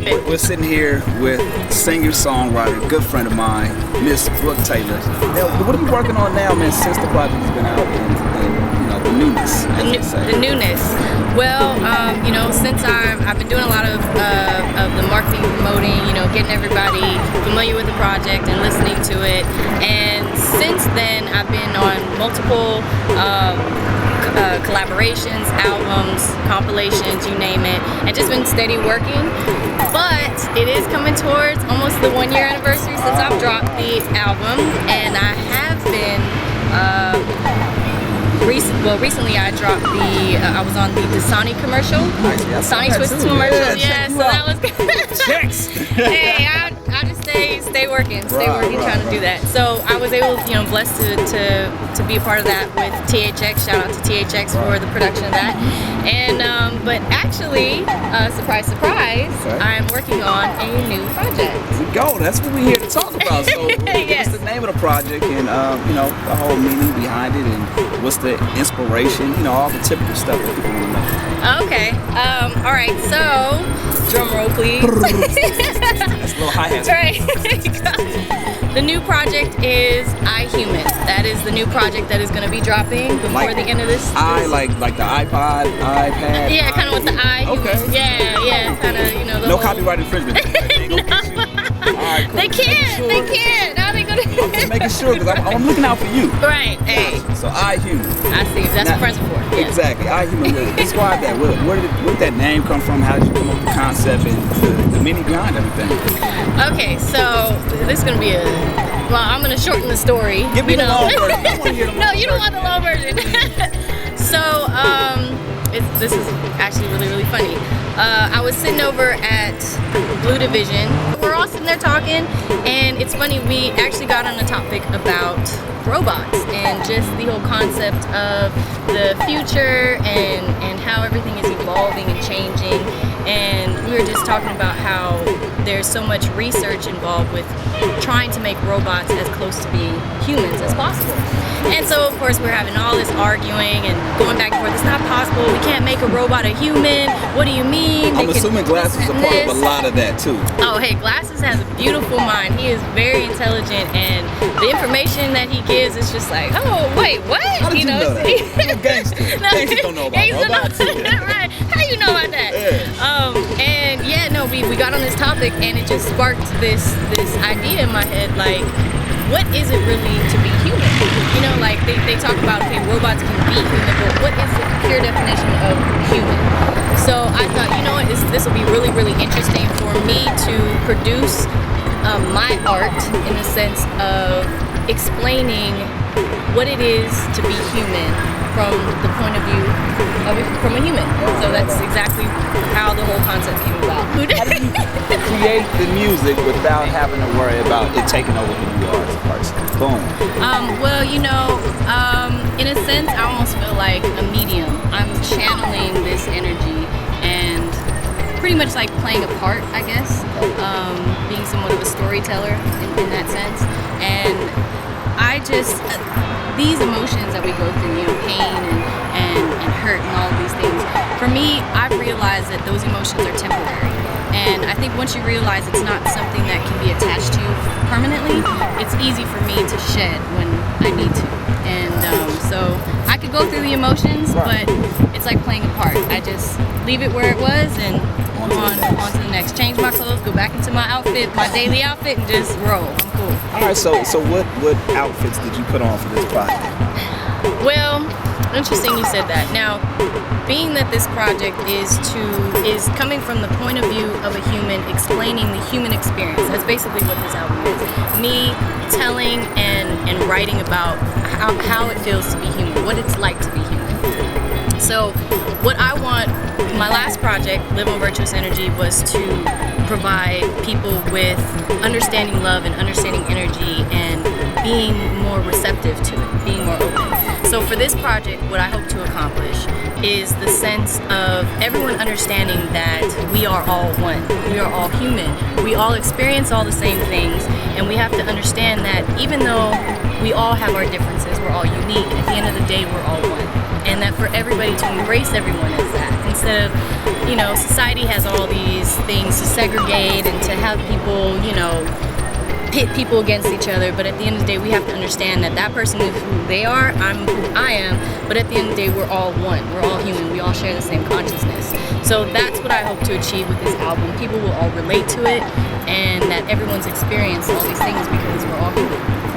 We're sitting here with singer-songwriter, good friend of mine, Miss Brooke Taylor. Now, what are you working on now, man, since the project has been out and the newness, as they say? The newness. Well, since I've been doing a lot of the marketing, promoting, getting everybody familiar with the project and listening to it. And since then, I've been on multiple collaborations, albums, compilations, you name it, and just been steady working. But it is coming towards almost the 1-year anniversary since I've dropped the album, and I have been recently I dropped I was on the Dasani commercial, Dasani Twists commercial. Yeah, so that was good. Checks. Hey, I just stay working, trying to do that. So I was able, blessed to be a part of that with THX. Shout out to THX for the production of that. And but actually, surprise, I'm working on a new project. There we go. That's what we're here to talk about. So, Yes. what's the name of the project, and the whole meaning behind it, and what's the inspiration? All the typical stuff that people want to know. Okay. All right. So, drum roll, please. That's a little hi-hat. Right. The new project is I Human. That is the new project that is going to be dropping before the end of this. Like the iPod, iPad. Yeah, kind of with the I. Okay. Yeah, kind of, the No whole... copyright infringement. All right, cool. They can't. Now they're gonna. I'm just making sure because I'm looking out for you. Right. Hey. So I Human. I see. That's what friends are for. Yeah. Exactly. I Human. Describe that. Where did that name come from? How did you come up with the concept and the meaning behind everything? Okay, so this is gonna be I'm gonna shorten the story. Give me the long version. I want to hear the long No, you don't want the long version. So, this is actually really funny. I was sitting over at Blue Division. We're all sitting there talking, and it's funny, we actually got on a topic about robots and just the whole concept of the future and how everything is evolving and changing. And we were just talking about how there's so much research involved with trying to make robots as close to being humans as possible. And so, of course, we're having all this arguing and going back and forth. It's not possible. We can't make a robot a human. What do you mean? I'm assuming Glasses is a part of a lot of that, too. Oh, hey, Glasses has a beautiful mind. He is very intelligent, and the information that he gives is just like, oh, wait, what? How did you know that? I'm a gangster. Gangsters don't know about robots. Right. How you know about that? Yeah. We got on this topic, and it just sparked this idea in my head, like, what is it really to be human? They talk about, okay, robots can be human, but what is the pure definition of human? So I thought, this will be really interesting for me to produce my art in the sense of explaining what it is to be human from the point of view from a human. So that's exactly how the whole concept came about. How do you create the music without having to worry about it taking over who you are as a person? Boom. In a sense, I almost feel like a medium. I'm channeling this energy and pretty much like playing a part, I guess, being somewhat of a storyteller in that sense. And I just, these emotions that we go through, pain and hurt and all of these things, for me, I've realized that those emotions are temporary. And I think once you realize it's not something that can be attached to you permanently, it's easy for me to shed when I need to. And so I could go through the emotions, but it's like playing a part. I just leave it where it was and go on to the next. Change my clothes, go back into my outfit, my daily outfit, and just roll. I'm cool. All right, so what outfits did you put on for this project? Well, interesting you said that. Now, being that this project is coming from the point of view of a human, explaining the human experience. That's basically what this album is. Me telling and writing about how it feels to be human, what it's like to be human. So what I want, my last project, Live on Virtuous Energy, was to provide people with understanding love and understanding energy and being more receptive to it, being more open. So for this project, what I hope to accomplish is the sense of everyone understanding that we are all one. We are all human. We all experience all the same things, and we have to understand that even though we all have our differences, we're all unique, at the end of the day, we're all one. And that for everybody to embrace everyone as that and instead of, you know, society has all these things to segregate and to have people, you know, pit people against each other, but at the end of the day we have to understand that that person is who they are, I'm who I am, but at the end of the day we're all one, we're all human, we all share the same consciousness. So that's what I hope to achieve with this album. People will all relate to it, and that everyone's experienced all these things because we're all human.